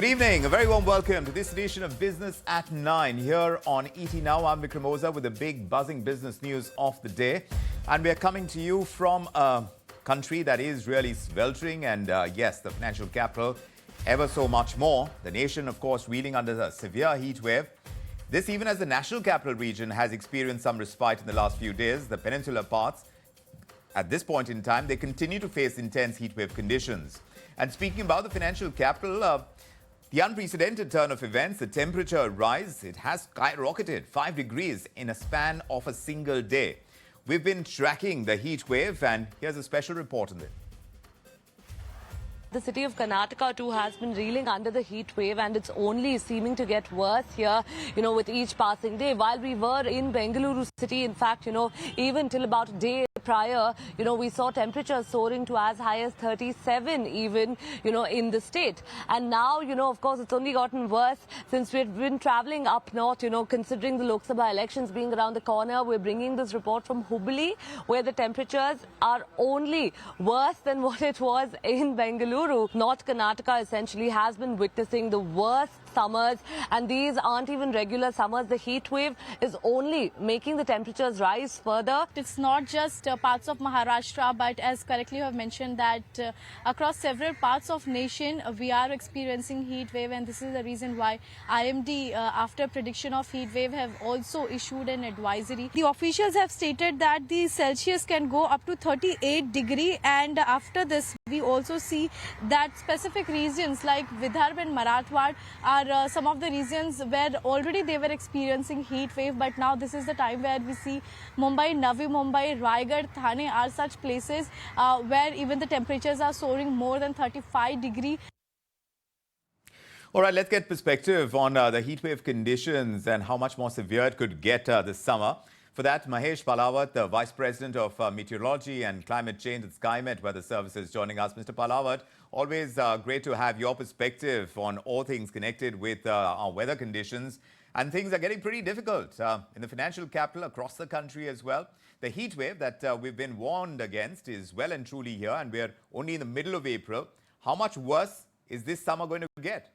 Good evening. A very warm welcome to this edition of Business at 9 here on ET Now. I'm Vikram Oza with the big buzzing business news of the day. And we are coming to you from a country that is really sweltering and yes, the financial capital ever so much more. The nation, of course, reeling under a severe heat wave. This even as the national capital region has experienced some respite in the last few days. The peninsular parts, at this point in time, they continue to face intense heat wave conditions. And speaking about the financial capital, the unprecedented turn of events, the temperature rise, it has skyrocketed 5 degrees in a span of a single day. We've been tracking the heat wave and here's a special report on this. The city of Karnataka too has been reeling under the heat wave and it's only seeming to get worse here, with each passing day. While we were in Bengaluru city, in fact, even till about a day prior, we saw temperatures soaring to as high as 37 even, in the state. And now, of course, it's only gotten worse since we've been traveling up north, considering the Lok Sabha elections being around the corner. We're bringing this report from Hubli, where the temperatures are only worse than what it was in Bengaluru. North Karnataka essentially has been witnessing the worst summers, and these aren't even regular summers. The heat wave is only making the temperatures rise further. It's not just parts of Maharashtra, but as correctly you have mentioned that across several parts of nation we are experiencing heat wave, and this is the reason why IMD after prediction of heat wave have also issued an advisory. The officials have stated that the Celsius can go up to 38 degree, and after this we also see that specific regions like Vidarbha and Marathwada are some of the regions where already they were experiencing heat wave, but now this is the time where we see Mumbai, Navi Mumbai, Raigad, Thane are such places where even the temperatures are soaring more than 35 degree. All right, let's get perspective on the heat wave conditions and how much more severe it could get this summer. For that, Mahesh Palawat, the Vice President of Meteorology and Climate Change at Skymet Weather Services, joining us. Mr. Palawat, always great to have your perspective on all things connected with our weather conditions. And things are getting pretty difficult in the financial capital across the country as well. The heat wave that we've been warned against is well and truly here, and we're only in the middle of April. How much worse is this summer going to get?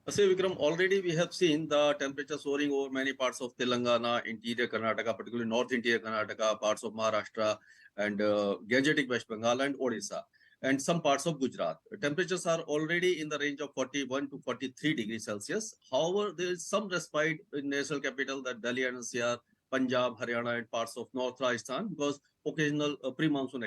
Say, Vikram, already we have seen the temperature soaring over many parts of Telangana, interior Karnataka, particularly north interior Karnataka, parts of Maharashtra, and Gangetic West Bengal and Odisha, and some parts of Gujarat. Temperatures are already in the range of 41 to 43 degrees Celsius. However, there is some respite in national capital, that Delhi and NCR, Punjab, Haryana, and parts of North Rajasthan, because occasional pre-monsoon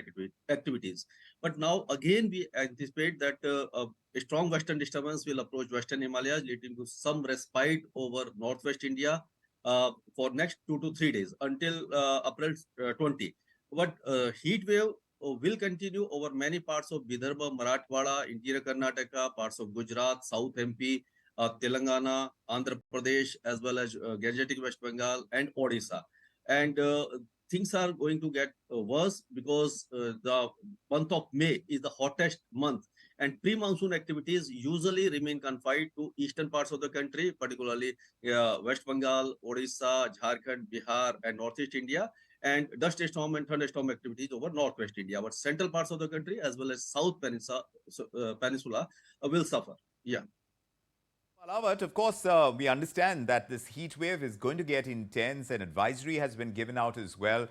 activities. But now again we anticipate that a strong western disturbance will approach western Himalayas, leading to some respite over northwest India for next 2 to 3 days until April 20. But heat wave will continue over many parts of Vidarbha, Marathwada, interior Karnataka, parts of Gujarat, South MP, Telangana, Andhra Pradesh, as well as Gangetic West Bengal and Odisha. And things are going to get worse because the month of May is the hottest month, and pre-monsoon activities usually remain confined to eastern parts of the country, particularly West Bengal, Odisha, Jharkhand, Bihar, and northeast India, and dust storm and thunderstorm activities over northwest India. But central parts of the country as well as south peninsula will suffer. Yeah. Palawat, of course, we understand that this heat wave is going to get intense. An advisory has been given out as well,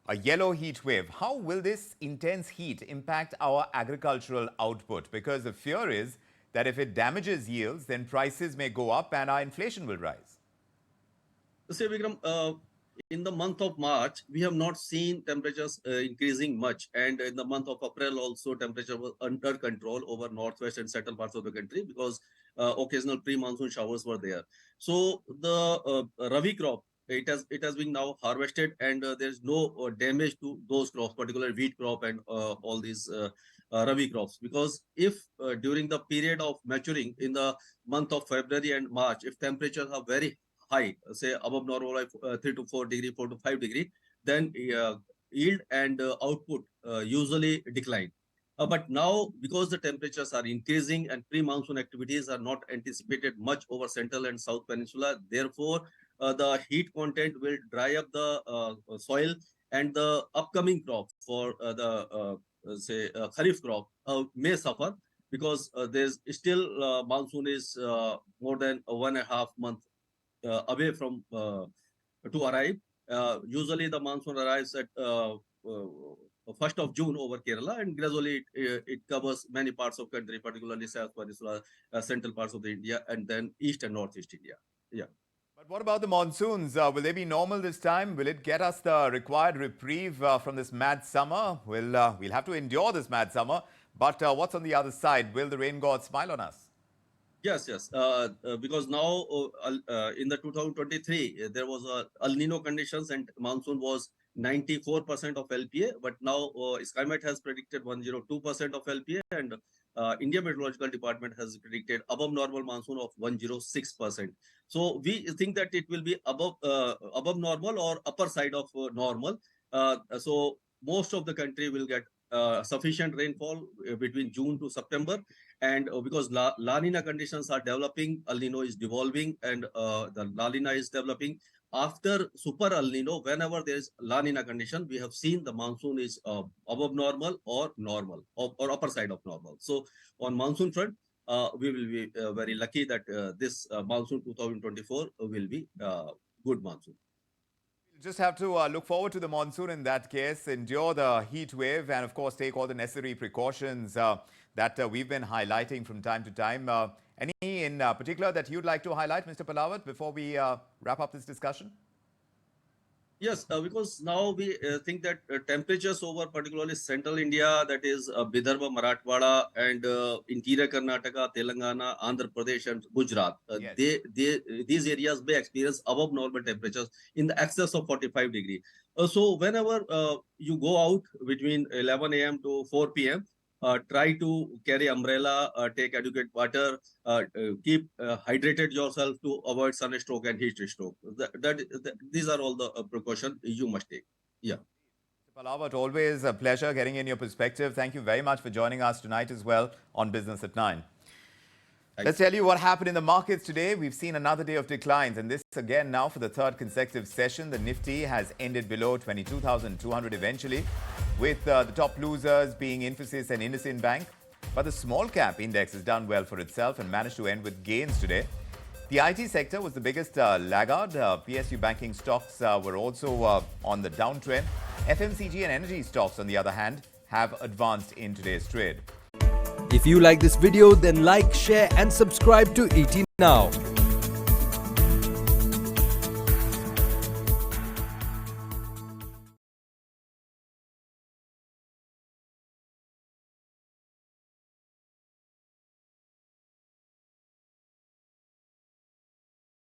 a yellow heat wave. How will this intense heat impact our agricultural output? Because the fear is that if it damages yields, then prices may go up and our inflation will rise. Say, Vikram, in the month of March, we have not seen temperatures increasing much. And in the month of April also, temperature was under control over northwest and central parts of the country because occasional pre-monsoon showers were there. So the Rabi crop, it has been now harvested, and there's no damage to those crops, particularly wheat crop and all these Rabi crops. Because if during the period of maturing in the month of February and March, if temperatures are very high, say above normal, like 3 to 4 degree, 4 to 5 degree, then yield and output usually decline. But now, because the temperatures are increasing and pre-monsoon activities are not anticipated much over central and south peninsula, therefore the heat content will dry up the soil, and the upcoming crop for the Kharif crop may suffer, because there's still monsoon is more than 1.5 months away from to arrive. Usually the monsoon arrives at 1st of June over Kerala, and gradually it covers many parts of country, particularly south, central parts of the India, and then east and northeast India. Yeah. But what about the monsoons? Will they be normal this time? Will it get us the required reprieve from this mad summer? We'll have to endure this mad summer. But what's on the other side? Will the rain god smile on us? Yes. Because now in the 2023 there was a El Nino conditions and monsoon was 94% of LPA, but now Skymet has predicted 102% of LPA, and India Meteorological Department has predicted above normal monsoon of 106%. So we think that it will be above normal or upper side of normal. So most of the country will get sufficient rainfall between June to September, and because La Nina conditions are developing, El Nino is devolving, and the La Nina is developing. After Super El Nino, whenever there is La Nina condition, we have seen the monsoon is above normal or normal or upper side of normal. So on monsoon front, we will be very lucky that this monsoon 2024 will be good monsoon. Just have to look forward to the monsoon in that case, endure the heat wave, and of course take all the necessary precautions that we've been highlighting from time to time. Any in particular that you'd like to highlight, Mr. Palawat, before we wrap up this discussion? Yes, because now we think that temperatures over particularly central India, that is Vidarbha, Marathwada, and interior Karnataka, Telangana, Andhra Pradesh, and Gujarat, Yes. these areas may experience above normal temperatures in the excess of 45 degrees. So whenever you go out between 11 a.m. to 4 p.m., try to carry umbrella, take adequate water, keep hydrated yourself to avoid sunstroke and heat stroke. These are all the precautions you must take. Yeah. Mr. Palawat, always a pleasure getting in your perspective. Thank you very much for joining us tonight as well on Business at 9. Let's tell you what happened in the markets today. We've seen another day of declines, and this again now for the third consecutive session. The Nifty has ended below 22,200 eventually, with the top losers being Infosys and IndusInd Bank. But the small cap index has done well for itself and managed to end with gains today. The IT sector was the biggest laggard. PSU banking stocks were also on the downtrend. FMCG and energy stocks, on the other hand, have advanced in today's trade. If you like this video, then like, share and subscribe to ET Now.